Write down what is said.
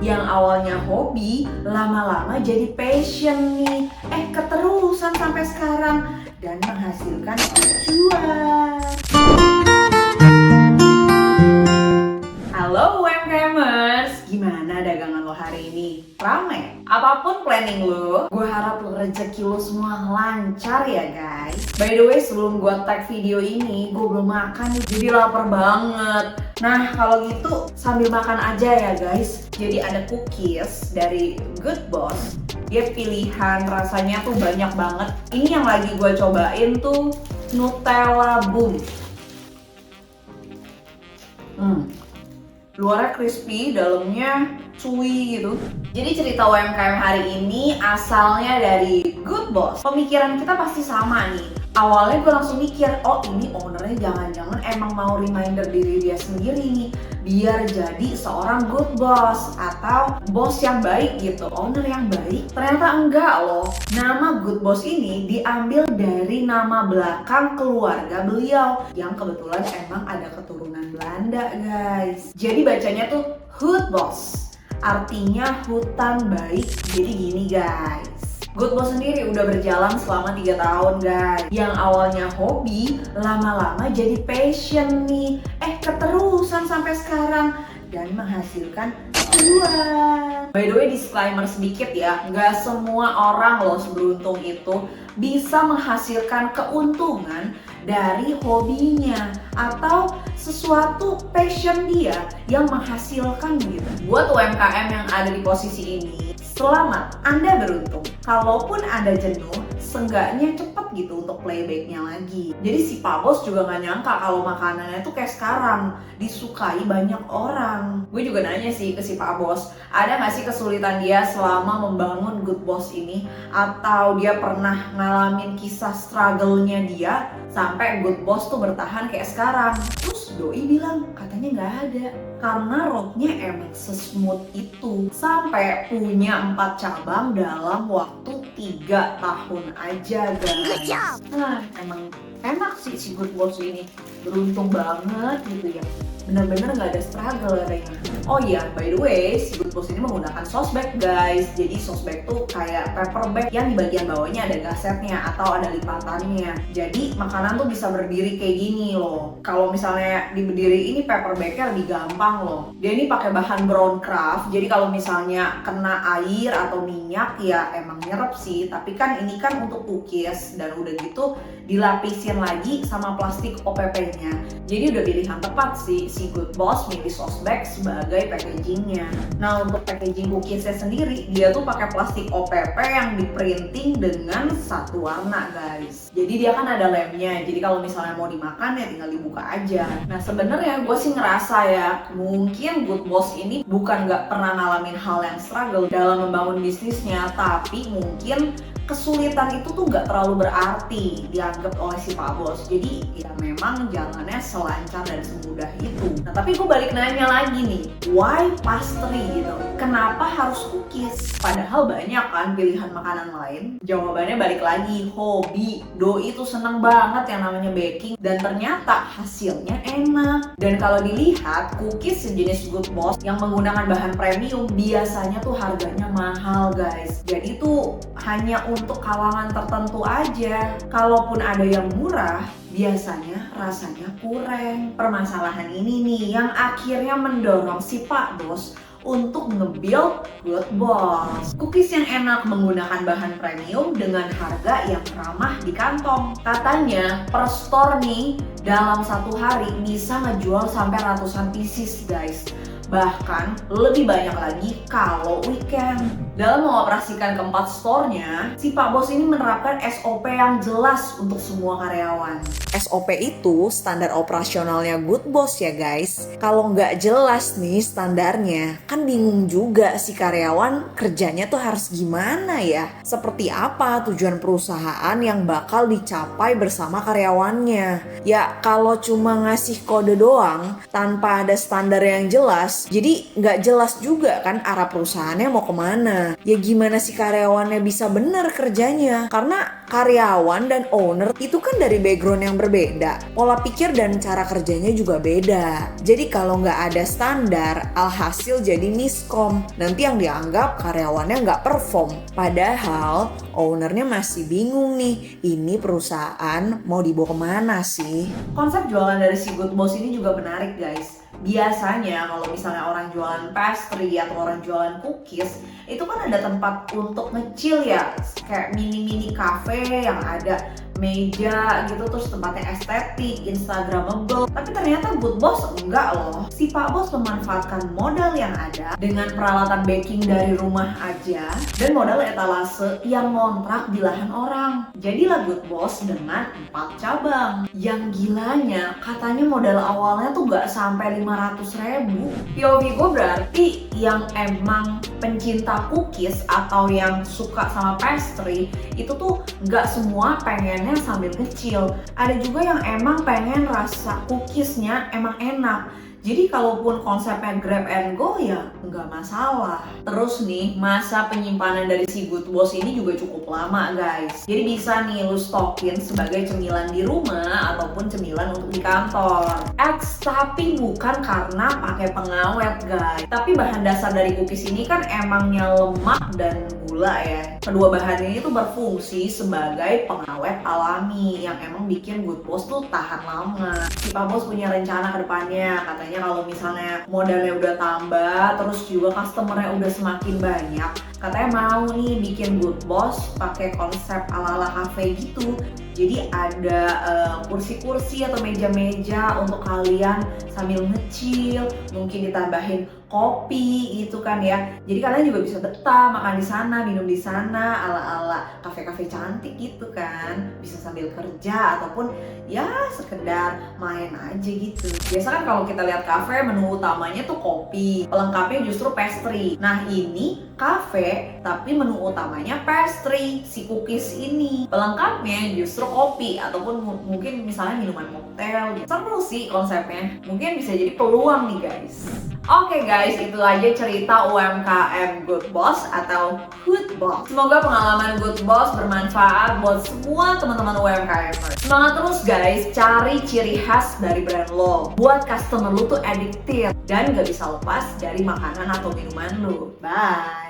Yang awalnya hobi, lama-lama jadi passion nih. Keterusan sampai sekarang dan menghasilkan cuan. Halo UMKMers, gimana dagangan lo hari ini? Rame? Apapun planning lo, gue harap rezeki lo semua lancar ya guys. By the way, sebelum gue tag video ini, gue belum makan jadi lapar banget. Nah kalau gitu sambil makan aja ya guys. Jadi ada cookies dari Good Boss. Dia pilihan rasanya tuh banyak banget. Ini yang lagi gue cobain tuh Nutella Boom. Luarnya crispy, dalamnya chewy gitu. Jadi cerita UMKM hari ini asalnya dari Good Boss. Pemikiran kita pasti sama nih. Awalnya gue langsung mikir, oh ini ownernya jangan-jangan emang mau reminder diri dia sendiri nih, biar jadi seorang good boss atau bos yang baik gitu, owner yang baik. Ternyata enggak loh. Nama Good Boss ini diambil dari nama belakang keluarga beliau yang kebetulan emang ada keturunan Belanda guys. Jadi bacanya tuh Good Boss, artinya hutan baik. Jadi gini guys, Good Boss sendiri udah berjalan selama 3 tahun guys. Yang awalnya hobi, lama-lama jadi passion nih. Keterusan sampai sekarang dan menghasilkan cuan. By the way, disclaimer sedikit ya, nggak semua orang loh seberuntung itu bisa menghasilkan keuntungan dari hobinya atau sesuatu passion dia yang menghasilkan gitu. Buat UMKM yang ada di posisi ini, selamat, Anda beruntung. Kalaupun Anda jenuh, seenggaknya cepet gitu untuk playbacknya lagi. Jadi si Pak Bos juga gak nyangka kalau makanannya tuh kayak sekarang disukai banyak orang. Gue juga nanya sih ke si Pak Bos, ada gak sih kesulitan dia selama membangun Good Boss ini? Atau dia pernah ngalamin kisah struggle-nya dia sampai Good Boss tuh bertahan kayak sekarang? Terus Doi bilang katanya gak ada, karena roadnya emang sesmooth itu sampai punya 4 cabang dalam waktu 3 tahun aja guys. Nah emang enak sih si Good Boss ini, beruntung banget gitu ya, bener-bener gak ada struggle katanya. Oh iya, by the way, si Good Boss ini menggunakan sauce bag guys. Jadi sauce bag tuh kayak paper bag yang di bagian bawahnya ada gasetnya atau ada lipatannya. Jadi makanan tuh bisa berdiri kayak gini loh. Kalau misalnya di berdiri ini paper bagnya lebih gampang loh. Dia ini pakai bahan brown craft. Jadi kalau misalnya kena air atau minyak ya emang nyerep sih. Tapi kan ini kan untuk cookies dan udah gitu dilapisin lagi sama plastik OPP-nya. Jadi udah pilihan tepat sih si Good Boss milih sauce bag sebagai packagingnya. Nah untuk packaging cookiesnya sendiri, dia tuh pakai plastik OPP yang di printing dengan satu warna guys. Jadi dia kan ada lemnya, jadi kalau misalnya mau dimakan ya tinggal dibuka aja. Nah sebenarnya gue sih ngerasa ya, mungkin Good Boss ini bukan gak pernah ngalamin hal yang struggle dalam membangun bisnisnya, tapi mungkin kesulitan itu tuh gak terlalu berarti dianggap oleh si Pak Bos. Jadi ya memang jalannya selancar dan semudah itu. Nah tapi gue balik nanya lagi nih, why pastry gitu? Kenapa harus cookies? Padahal banyak kan pilihan makanan lain. Jawabannya balik lagi, hobi. Doi itu seneng banget yang namanya baking dan ternyata hasilnya enak. Dan kalau dilihat cookies sejenis Good Boss yang menggunakan bahan premium biasanya tuh harganya mahal guys. Jadi tuh hanya untuk kalangan tertentu aja. Kalaupun ada yang murah, biasanya rasanya kurang. Permasalahan ini nih yang akhirnya mendorong si Pak Bos untuk nge-build Good Boss. Cookies yang enak menggunakan bahan premium dengan harga yang ramah di kantong. Katanya per store nih dalam satu hari bisa ngejual sampai ratusan pieces guys. Bahkan lebih banyak lagi kalau weekend. Dalam mengoperasikan keempat store-nya, si Pak Bos ini menerapkan SOP yang jelas untuk semua karyawan. SOP itu standar operasionalnya Good Boss ya guys. Kalau nggak jelas nih standarnya, kan bingung juga si karyawan kerjanya tuh harus gimana ya? Seperti apa tujuan perusahaan yang bakal dicapai bersama karyawannya? Ya kalau cuma ngasih kode doang, tanpa ada standar yang jelas, jelas. Jadi nggak jelas juga kan arah perusahaannya mau kemana. Ya gimana sih karyawannya bisa bener kerjanya? Karena karyawan dan owner itu kan dari background yang berbeda. Pola pikir dan cara kerjanya juga beda. Jadi kalau nggak ada standar, alhasil jadi miskom. Nanti yang dianggap karyawannya nggak perform. Padahal ownernya masih bingung nih, ini perusahaan mau dibawa kemana sih? Konsep jualan dari si Good Boss ini juga menarik guys. Biasanya kalau misalnya orang jualan pastry atau orang jualan cookies, itu kan ada tempat untuk nge-chill ya, kayak mini-mini cafe yang ada meja gitu, terus tempatnya estetik, instagramable. Tapi ternyata Good Boss enggak loh. Si Pak Bos memanfaatkan modal yang ada dengan peralatan baking dari rumah aja dan modal etalase yang ngontrak di lahan orang. Jadilah Good Boss dengan 4 cabang. Yang gilanya katanya modal awalnya tuh gak sampai 500.000. POV gue berarti yang emang pencinta cookies atau yang suka sama pastry itu tuh gak semua pengennya sambil kecil. Ada juga yang emang pengen rasa cookiesnya emang enak. Jadi kalaupun konsepnya grab and go ya nggak masalah. Terus nih, masa penyimpanan dari si Good Boss ini juga cukup lama guys. Jadi bisa nih lu stokin sebagai cemilan di rumah ataupun cemilan untuk di kantor. Tapi bukan karena pakai pengawet guys. Tapi bahan dasar dari cookies ini kan emangnya lemak dan gula ya. Kedua bahan ini tuh berfungsi sebagai pengawet alami yang emang bikin Good Boss tuh tahan lama. Si Pak Bos punya rencana ke depannya, katanya kalau misalnya modalnya udah tambah, terus juga customernya udah semakin banyak, katanya mau nih bikin Good Boss pakai konsep ala-ala cafe gitu. Jadi ada kursi-kursi atau meja-meja untuk kalian sambil nge-chill, mungkin ditambahin kopi gitu kan ya. Jadi kalian juga bisa betah makan di sana, minum di sana, ala-ala kafe-kafe cantik gitu kan. Bisa sambil kerja ataupun ya sekedar main aja gitu. Biasa kan kalau kita lihat kafe menu utamanya tuh kopi, pelengkapnya justru pastry. Nah ini kafe tapi menu utamanya pastry, si cookies ini. Pelengkapnya justru kopi ataupun mungkin misalnya minuman mocktail gitu. Seru sih konsepnya. Mungkin bisa jadi peluang nih guys. Oke guys, itu aja cerita UMKM Good Boss atau Hood Boss. Semoga pengalaman Good Boss bermanfaat buat semua teman-teman UMKM. Semangat terus guys, cari ciri khas dari brand lo. Buat customer lo tuh addictive dan gak bisa lepas dari makanan atau minuman lo. Bye!